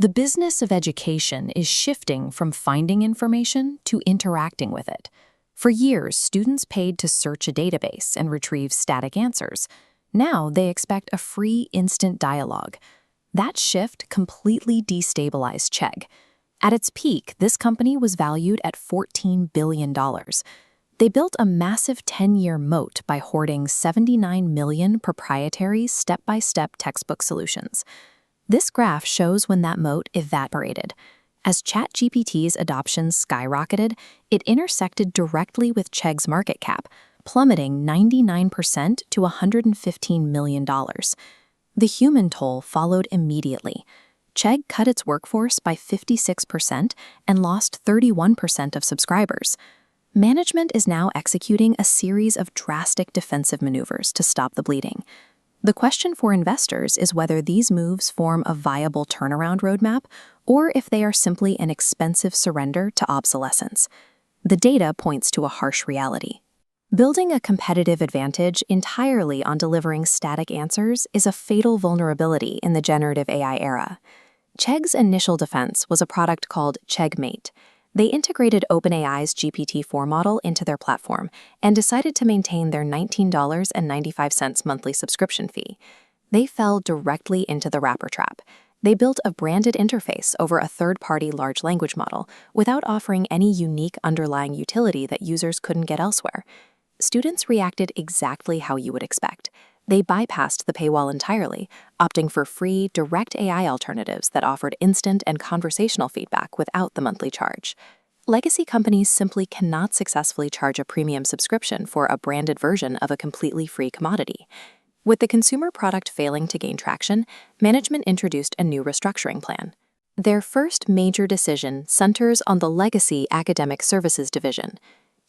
The business of education is shifting from finding information to interacting with it. For years, students paid to search a database and retrieve static answers. Now they expect a free, instant dialogue. That shift completely destabilized Chegg. At its peak, this company was valued at $14 billion. They built a massive 10-year moat by hoarding 79 million proprietary step-by-step textbook solutions. This graph shows when that moat evaporated. As chatgpt's adoption skyrocketed, it intersected directly with Chegg's market cap, plummeting 99% to $115 million. The human toll followed immediately. Chegg cut its workforce by 56% and lost 31% of subscribers. Management is now executing a series of drastic defensive maneuvers to stop the bleeding. The question for investors is whether these moves form a viable turnaround roadmap or if they are simply an expensive surrender to obsolescence. The data points to a harsh reality. Building a competitive advantage entirely on delivering static answers is a fatal vulnerability in the generative AI era. Chegg's initial defense was a product called CheggMate. They integrated OpenAI's GPT-4 model into their platform and decided to maintain their $19.95 monthly subscription fee. They fell directly into the wrapper trap. They built a branded interface over a third-party large language model without offering any unique underlying utility that users couldn't get elsewhere. Students reacted exactly how you would expect. They bypassed the paywall entirely, opting for free, direct AI alternatives that offered instant and conversational feedback without the monthly charge. Legacy companies simply cannot successfully charge a premium subscription for a branded version of a completely free commodity. With the consumer product failing to gain traction, management introduced a new restructuring plan. Their first major decision centers on the legacy academic services division.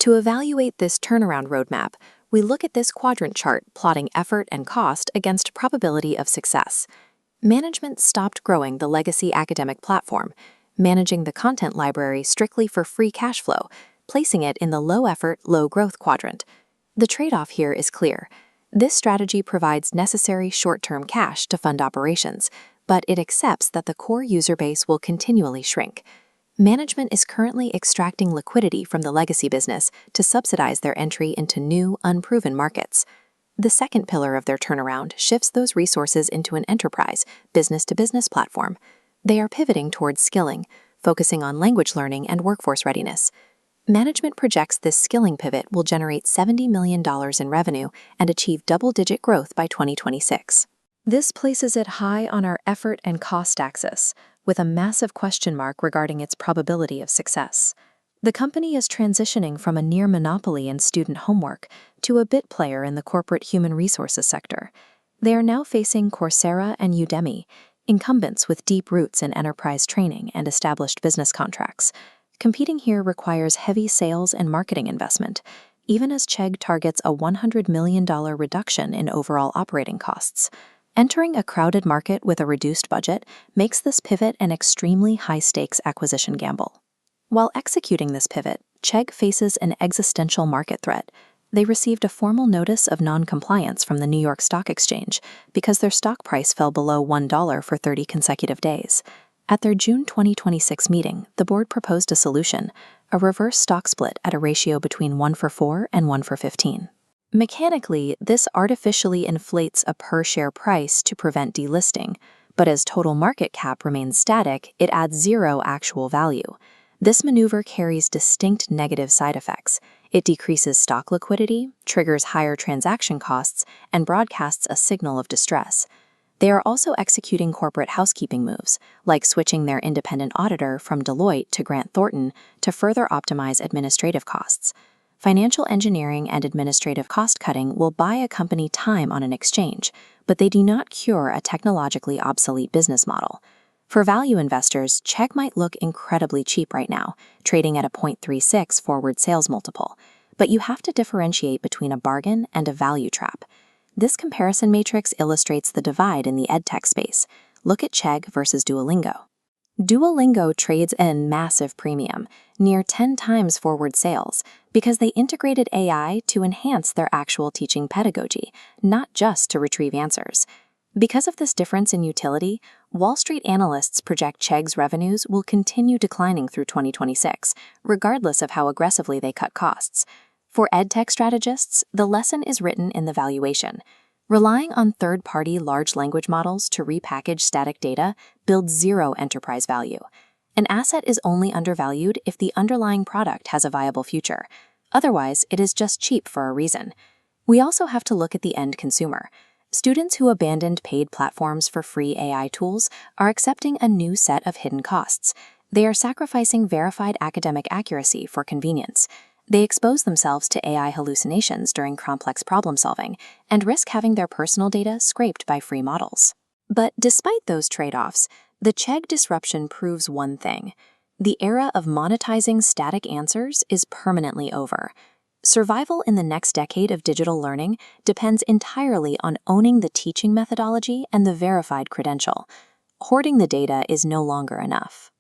To evaluate this turnaround roadmap, we look at this quadrant chart plotting effort and cost against probability of success. Management stopped growing the legacy academic platform, managing the content library strictly for free cash flow, placing it in the low-effort, low-growth quadrant. The trade-off here is clear. This strategy provides necessary short-term cash to fund operations, but it accepts that the core user base will continually shrink. Management is currently extracting liquidity from the legacy business to subsidize their entry into new, unproven markets. The second pillar of their turnaround shifts those resources into an enterprise, business-to-business platform. They are pivoting towards skilling, focusing on language learning and workforce readiness. Management projects this skilling pivot will generate $70 million in revenue and achieve double-digit growth by 2026. This places it high on our effort and cost axis, with a massive question mark regarding its probability of success. The company is transitioning from a near monopoly in student homework to a bit player in the corporate human resources sector. They are now facing Coursera and Udemy, incumbents with deep roots in enterprise training and established business contracts. Competing here requires heavy sales and marketing investment, even as Chegg targets a $100 million reduction in overall operating costs. Entering a crowded market with a reduced budget makes this pivot an extremely high-stakes acquisition gamble. While executing this pivot, Chegg faces an existential market threat. They received a formal notice of non-compliance from the New York Stock Exchange because their stock price fell below $1 for 30 consecutive days. At their June 2026 meeting, the board proposed a solution, a reverse stock split at a ratio between 1-for-4 and 1-for-15. Mechanically, this artificially inflates a per-share price to prevent delisting, but as total market cap remains static, it adds zero actual value. This maneuver carries distinct negative side effects. It decreases stock liquidity, triggers higher transaction costs, and broadcasts a signal of distress. They are also executing corporate housekeeping moves, like switching their independent auditor from Deloitte to Grant Thornton to further optimize administrative costs. Financial engineering and administrative cost-cutting will buy a company time on an exchange, but they do not cure a technologically obsolete business model. For value investors, Chegg might look incredibly cheap right now, trading at a 0.36 forward sales multiple, but you have to differentiate between a bargain and a value trap. This comparison matrix illustrates the divide in the EdTech space. Look at Chegg versus Duolingo. Duolingo trades at a massive premium, near 10 times forward sales, because they integrated AI to enhance their actual teaching pedagogy, not just to retrieve answers. Because of this difference in utility, Wall Street analysts project Chegg's revenues will continue declining through 2026, regardless of how aggressively they cut costs. For EdTech strategists, the lesson is written in the valuation. Relying on third-party large language models to repackage static data builds zero enterprise value. An asset is only undervalued if the underlying product has a viable future. Otherwise, it is just cheap for a reason. We also have to look at the end consumer. Students who abandoned paid platforms for free AI tools are accepting a new set of hidden costs. They are sacrificing verified academic accuracy for convenience. They expose themselves to AI hallucinations during complex problem-solving and risk having their personal data scraped by free models. But despite those trade-offs, the Chegg disruption proves one thing. The era of monetizing static answers is permanently over. Survival in the next decade of digital learning depends entirely on owning the teaching methodology and the verified credential. Hoarding the data is no longer enough.